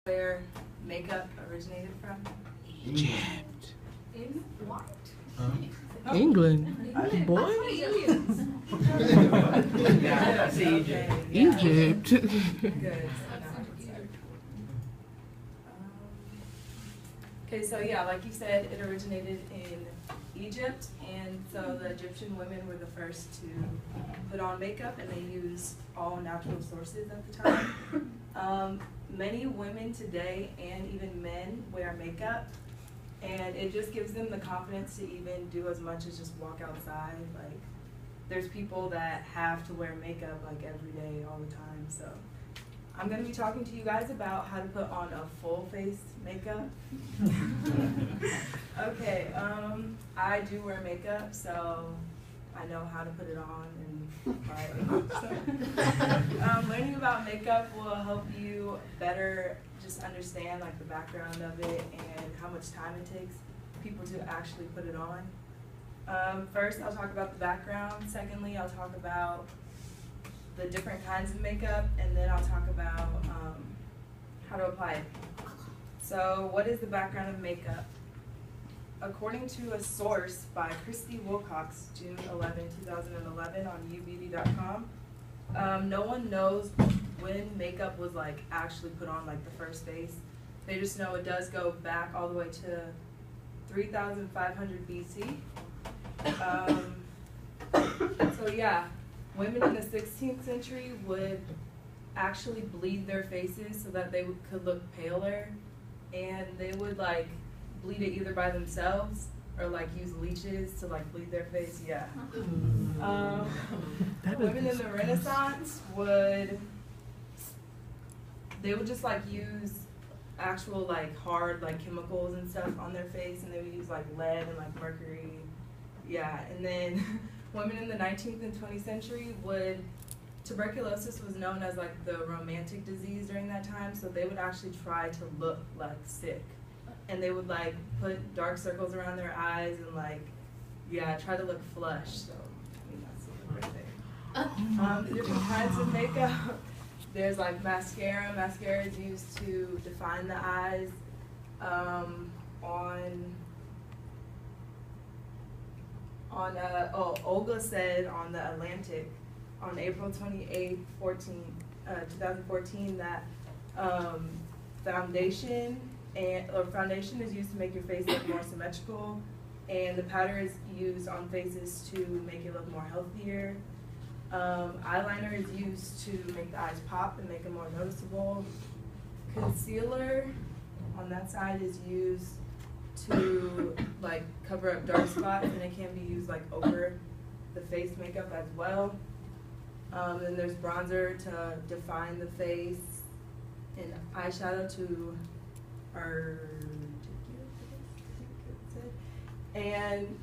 where makeup originated from? Egypt. In what? England. Boy. Yeah, I see Egypt. Egypt. Good. Okay, so yeah, like you said, it originated in Egypt, and so the Egyptian women were the first to put on makeup, and they used all natural sources at the time. Many women today, and even men, wear makeup, and it just gives them the confidence to even do as much as just walk outside. Like, there's people that have to wear makeup like every day, all the time, so. I'm going to be talking to you guys about how to put on a full face makeup. Okay, I do wear makeup, so I know how to put it on and apply it. So, learning about makeup will help you better just understand like the background of it and how much time it takes people to actually put it on. First, I'll talk about the background. Secondly, I'll talk about the different kinds of makeup, and then I'll talk about how to apply it. So what is the background of makeup? According to a source by Christy Wilcox, June 11, 2011 on ubeauty.com, no one knows when makeup was like actually put on like the first face. They just know it does go back all the way to 3,500 BC. So yeah. Women in the 16th century would actually bleed their faces so that they could look paler, and they would like bleed it either by themselves or like use leeches to like bleed their face. Yeah. Women in the Renaissance would just like use actual like hard like chemicals and stuff on their face, and they would use like lead and like mercury. Yeah, and then women in the 19th and 20th century tuberculosis was known as like the romantic disease during that time, so they would actually try to look like sick. And they would like put dark circles around their eyes and like, yeah, try to look flush. So, I mean, that's the thing. Different kinds of makeup. There's like mascara. Mascara is used to define the eyes. Olga said on The Atlantic on April 28, 2014 that foundation is used to make your face look more symmetrical, and the powder is used on faces to make it look more healthier. Eyeliner is used to make the eyes pop and make them more noticeable. Concealer on that side is used to like cover up dark spots, and it can be used like over the face makeup as well. Then there's bronzer to define the face, and eyeshadow to and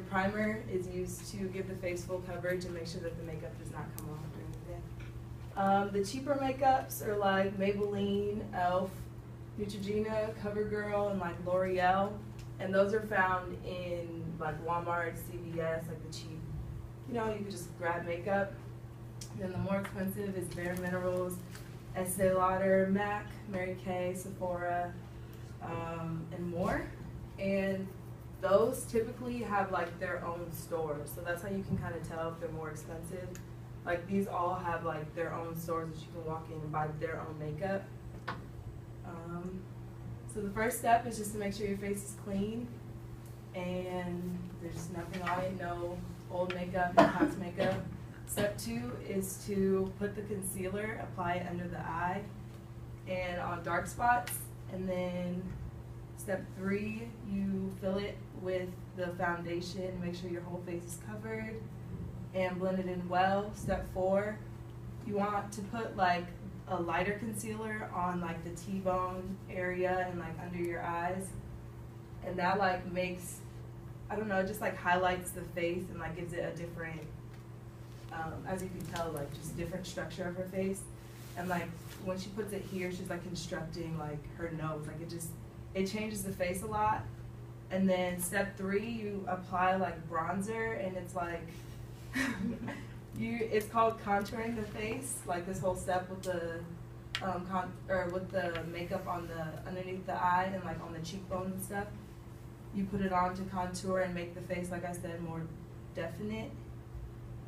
primer is used to give the face full coverage and make sure that the makeup does not come off during the day. The cheaper makeups are like Maybelline, e.l.f., Neutrogena, CoverGirl, and like L'Oreal, and those are found in like Walmart, CVS, like the cheap, you can just grab makeup. Then the more expensive is Bare Minerals, Estee Lauder, MAC, Mary Kay, Sephora, and more. And those typically have like their own stores, so that's how you can kind of tell if they're more expensive. Like these all have like their own stores that you can walk in and buy their own makeup. So the first step is just to make sure your face is clean and there's nothing on it, no old makeup, no past makeup. Step 2 is to put the concealer, apply it under the eye and on dark spots. And then step 3, you fill it with the foundation, make sure your whole face is covered and blend it in well. Step 4, you want to put like a lighter concealer on like the T-bone area and like under your eyes, and that like makes, I don't know, just like highlights the face and like gives it a different, as you can tell, like just different structure of her face. And like when she puts it here, she's like constructing like her nose, like it changes the face a lot. And then step 3, you apply like bronzer, and it's like it's called contouring the face, like this whole step with the or with the makeup on the, underneath the eye and like on the cheekbone and stuff. You put it on to contour and make the face, like I said, more definite.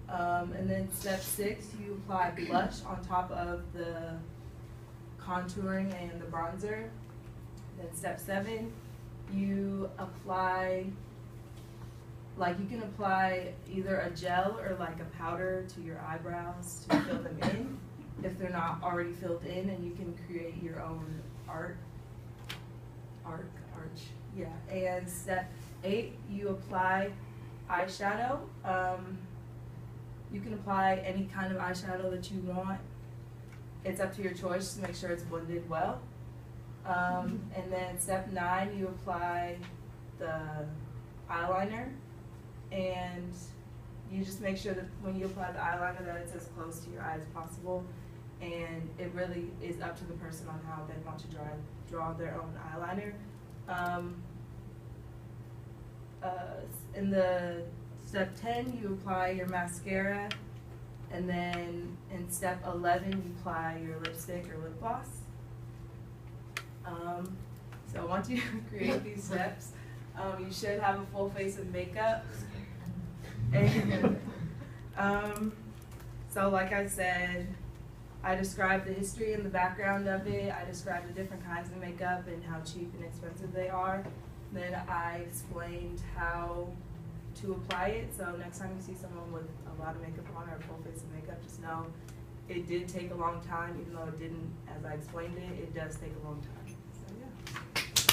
And then step 6, you apply blush on top of the contouring and the bronzer. Then step 7, you apply, like you can apply either a gel or like a powder to your eyebrows to fill them in if they're not already filled in, and you can create your own arch. Yeah, and step 8, you apply eyeshadow. You can apply any kind of eyeshadow that you want. It's up to your choice to make sure it's blended well. And then step 9, you apply the eyeliner, and you just make sure that when you apply the eyeliner that it's as close to your eye as possible, and it really is up to the person on how they want to draw their own eyeliner. In the step 10, you apply your mascara, and then in step 11, you apply your lipstick or lip gloss. So once you create these steps, you should have a full face of makeup. And so like I said, I described the history and the background of it. I described the different kinds of makeup and how cheap and expensive they are. Then I explained how to apply it. So next time you see someone with a lot of makeup on or a full face of makeup, just know it did take a long time. Even though it didn't, as I explained it, it does take a long time.